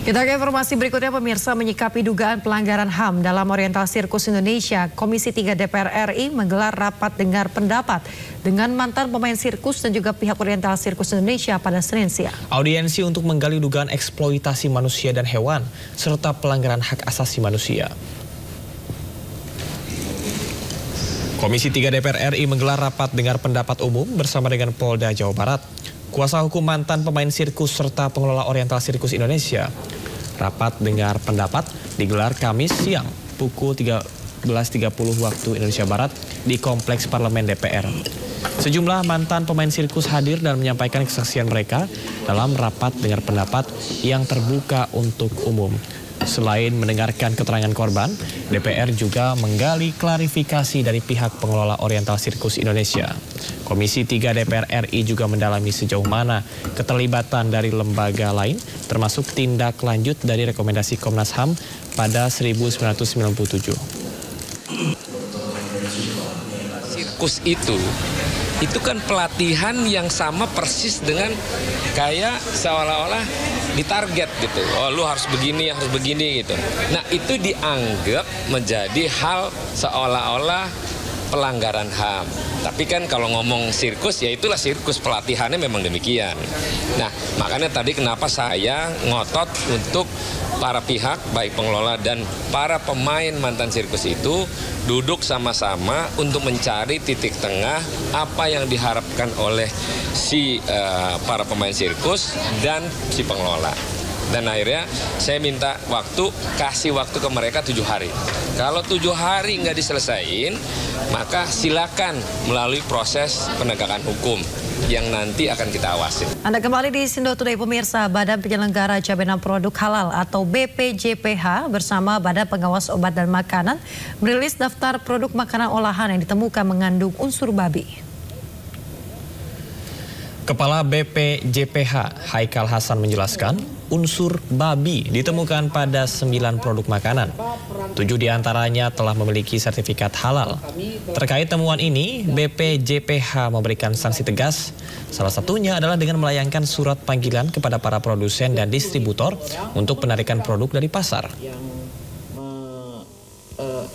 Kita ke informasi berikutnya, pemirsa. Menyikapi dugaan pelanggaran HAM dalam Oriental Sirkus Indonesia, Komisi 3 DPR RI menggelar rapat dengar pendapat dengan mantan pemain sirkus dan juga pihak Oriental Sirkus Indonesia pada Senin siang. Audiensi untuk menggali dugaan eksploitasi manusia dan hewan serta pelanggaran hak asasi manusia. Komisi 3 DPR RI menggelar rapat dengar pendapat umum bersama dengan Polda Jawa Barat, kuasa hukum mantan pemain sirkus serta pengelola Oriental Sirkus Indonesia. Rapat dengar pendapat digelar Kamis siang pukul 13.30 waktu Indonesia Barat di Kompleks Parlemen DPR. Sejumlah mantan pemain sirkus hadir dan menyampaikan kesaksian mereka dalam rapat dengar pendapat yang terbuka untuk umum. Selain mendengarkan keterangan korban, DPR juga menggali klarifikasi dari pihak pengelola Oriental Sirkus Indonesia. Komisi 3 DPR RI juga mendalami sejauh mana keterlibatan dari lembaga lain, termasuk tindak lanjut dari rekomendasi Komnas HAM pada 1997. Sirkus itu kan pelatihan yang sama persis dengan kayak seolah-olah ditarget gitu. Oh, lu harus begini gitu. Nah, itu dianggap menjadi hal seolah-olah pelanggaran HAM. Tapi kan kalau ngomong sirkus, ya itulah sirkus, pelatihannya memang demikian. Nah, makanya tadi kenapa saya ngotot untuk para pihak, baik pengelola dan para pemain mantan sirkus itu duduk sama-sama untuk mencari titik tengah apa yang diharapkan oleh si para pemain sirkus dan si pengelola. Dan akhirnya saya minta kasih waktu ke mereka 7 hari. Kalau 7 hari nggak diselesain, maka silakan melalui proses penegakan hukum yang nanti akan kita awasi. Anda kembali di Sindo Today, pemirsa. Badan Penyelenggara Jaminan Produk Halal atau BPJPH bersama Badan Pengawas Obat dan Makanan merilis daftar produk makanan olahan yang ditemukan mengandung unsur babi. Kepala BPJPH Haikal Hasan menjelaskan, unsur babi ditemukan pada 9 produk makanan. 7 diantaranya telah memiliki sertifikat halal. Terkait temuan ini, BPJPH memberikan sanksi tegas. Salah satunya adalah dengan melayangkan surat panggilan kepada para produsen dan distributor untuk penarikan produk dari pasar.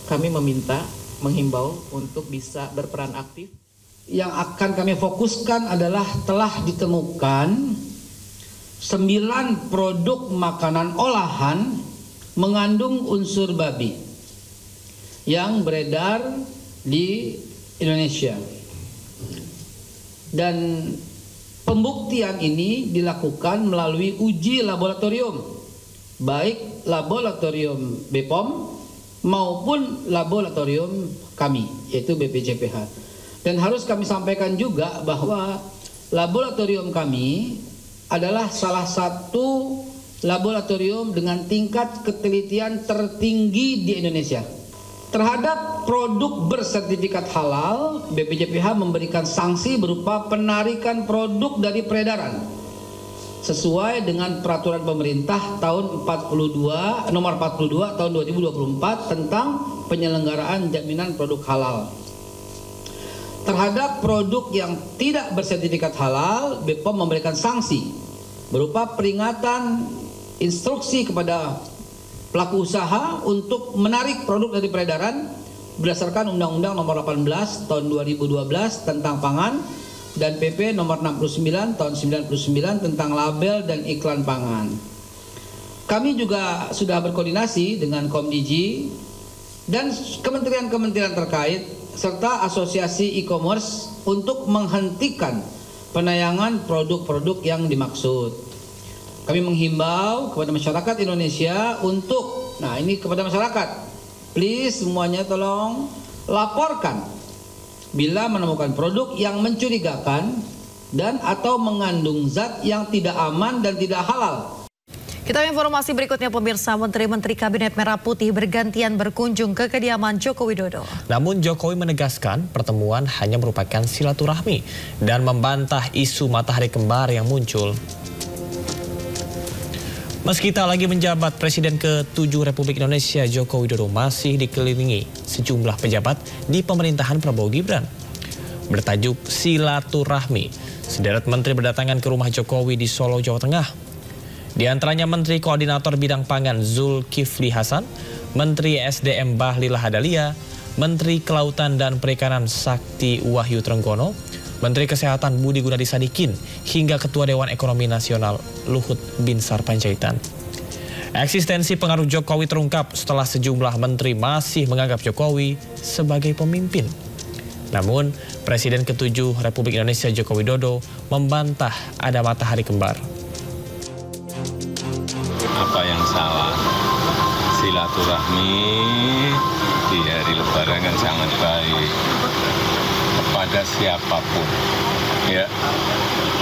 Kami menghimbau untuk bisa berperan aktif. Yang akan kami fokuskan adalah telah ditemukan 9 produk makanan olahan mengandung unsur babi yang beredar di Indonesia. Dan pembuktian ini dilakukan melalui uji laboratorium, baik laboratorium BPOM maupun laboratorium kami, yaitu BPJPH. Dan harus kami sampaikan juga bahwa laboratorium kami adalah salah satu laboratorium dengan tingkat ketelitian tertinggi di Indonesia. Terhadap produk bersertifikat halal, BPJPH memberikan sanksi berupa penarikan produk dari peredaran sesuai dengan peraturan pemerintah nomor 42 tahun 2024 tentang penyelenggaraan jaminan produk halal. Terhadap produk yang tidak bersertifikat halal, BPOM memberikan sanksi berupa peringatan instruksi kepada pelaku usaha untuk menarik produk dari peredaran berdasarkan Undang-Undang nomor 18 tahun 2012 tentang pangan dan PP nomor 69 tahun 99 tentang label dan iklan pangan. Kami juga sudah berkoordinasi dengan Komdigi dan kementerian-kementerian terkait serta asosiasi e-commerce untuk menghentikan penayangan produk-produk yang dimaksud. Kami menghimbau kepada masyarakat Indonesia untuk, ini kepada masyarakat, please semuanya tolong laporkan bila menemukan produk yang mencurigakan dan atau mengandung zat yang tidak aman dan tidak halal. Kita informasi berikutnya, pemirsa. Menteri-menteri Kabinet Merah Putih bergantian berkunjung ke kediaman Joko Widodo. Namun Jokowi menegaskan pertemuan hanya merupakan silaturahmi dan membantah isu matahari kembar yang muncul. Meski tak lagi menjabat, Presiden ke-7 Republik Indonesia Joko Widodo masih dikelilingi sejumlah pejabat di pemerintahan Prabowo Gibran. Bertajuk silaturahmi, sederet menteri berdatangan ke rumah Jokowi di Solo, Jawa Tengah. Di antaranya Menteri Koordinator Bidang Pangan Zulkifli Hasan, Menteri SDM Bahlil Lahadalia, Menteri Kelautan dan Perikanan Sakti Wahyu Trenggono, Menteri Kesehatan Budi Gunadi Sadikin, hingga Ketua Dewan Ekonomi Nasional Luhut Binsar Panjaitan. Eksistensi pengaruh Jokowi terungkap setelah sejumlah menteri masih menganggap Jokowi sebagai pemimpin. Namun, Presiden ke-7 Republik Indonesia Joko Widodo membantah ada matahari kembar. Apa yang salah? Silaturahmi di hari Lebaran kan sangat baik kepada siapapun. Ya.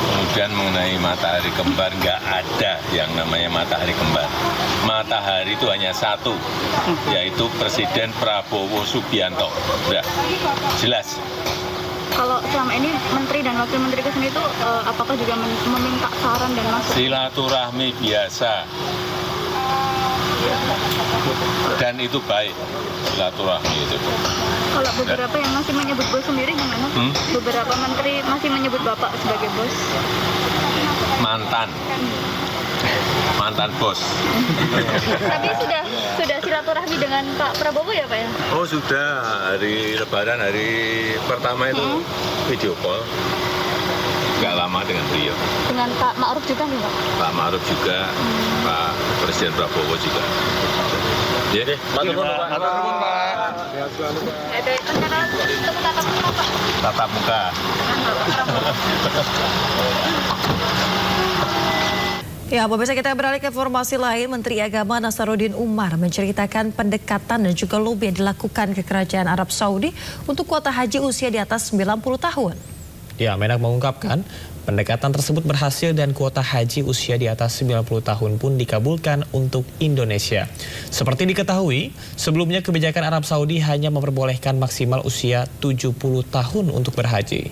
Kemudian mengenai matahari kembar, nggak ada yang namanya matahari kembar. Matahari itu hanya satu, yaitu Presiden Prabowo Subianto. Udah, jelas. Kalau selama ini Menteri dan Wakil Menteri ke sini itu apakah juga meminta saran dan masukan? Silaturahmi biasa. Dan itu baik, silaturahmi itu. Kalau beberapa yang masih menyebut bos sendiri gimana? Beberapa menteri masih menyebut Bapak sebagai bos. Mantan bos. Tapi sudah silaturahmi dengan Pak Prabowo ya Pak ya? Oh sudah, hari Lebaran, hari pertama itu video call. Gak lama dengan beliau. Dengan Pak Ma'ruf juga nih Pak? Pak Ma'ruf juga, Pak Presiden Prabowo juga. Ya deh, matur nuwun Pak. Ada rencana untuk tatap muka Pak? Tatap muka. Ya, pemirsa, kita beralih ke informasi lain. Menteri Agama Nasaruddin Umar menceritakan pendekatan dan juga lobi yang dilakukan ke Kerajaan Arab Saudi untuk kuota haji usia di atas 90 tahun. Ya, Menak mengungkapkan pendekatan tersebut berhasil dan kuota haji usia di atas 90 tahun pun dikabulkan untuk Indonesia. Seperti diketahui, sebelumnya kebijakan Arab Saudi hanya memperbolehkan maksimal usia 70 tahun untuk berhaji.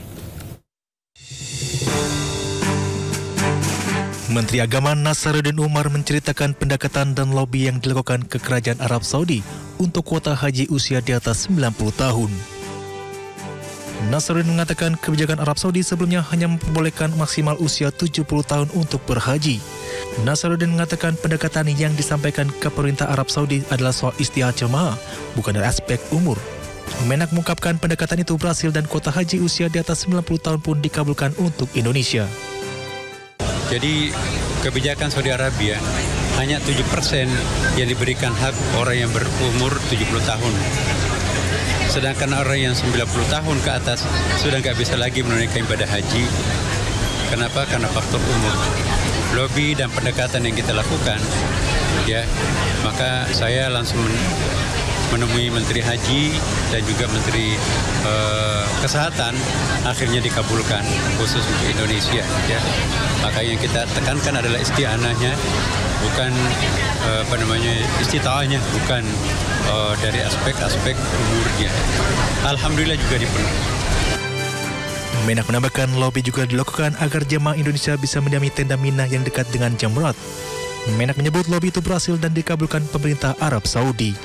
Menteri Agama Nasaruddin Umar menceritakan pendekatan dan lobi yang dilakukan ke Kerajaan Arab Saudi untuk kuota haji usia di atas 90 tahun. Nasaruddin mengatakan kebijakan Arab Saudi sebelumnya hanya memperbolehkan maksimal usia 70 tahun untuk berhaji. Nasaruddin mengatakan pendekatan yang disampaikan ke pemerintah Arab Saudi adalah soal istihad jemaah, bukan dari aspek umur. Menak mengungkapkan pendekatan itu berhasil dan kuota haji usia di atas 90 tahun pun dikabulkan untuk Indonesia. Jadi kebijakan Saudi Arabia hanya 7% yang diberikan hak orang yang berumur 70 tahun. Sedangkan orang yang 90 tahun ke atas sudah nggak bisa lagi menunaikan ibadah haji. Kenapa? Karena faktor umur. Lobi dan pendekatan yang kita lakukan, ya, maka saya langsung menemui Menteri Haji dan juga Menteri Kesehatan, akhirnya dikabulkan khusus untuk Indonesia. Ya. Maka yang kita tekankan adalah isti'anahnya, bukan istita'ahnya, bukan dari aspek-aspek umurnya. Alhamdulillah juga dipenuhi. Menak menambahkan lobi juga dilakukan agar jemaah Indonesia bisa mendiami tenda Mina yang dekat dengan Jamrat. Menak menyebut lobi itu berhasil dan dikabulkan pemerintah Arab Saudi.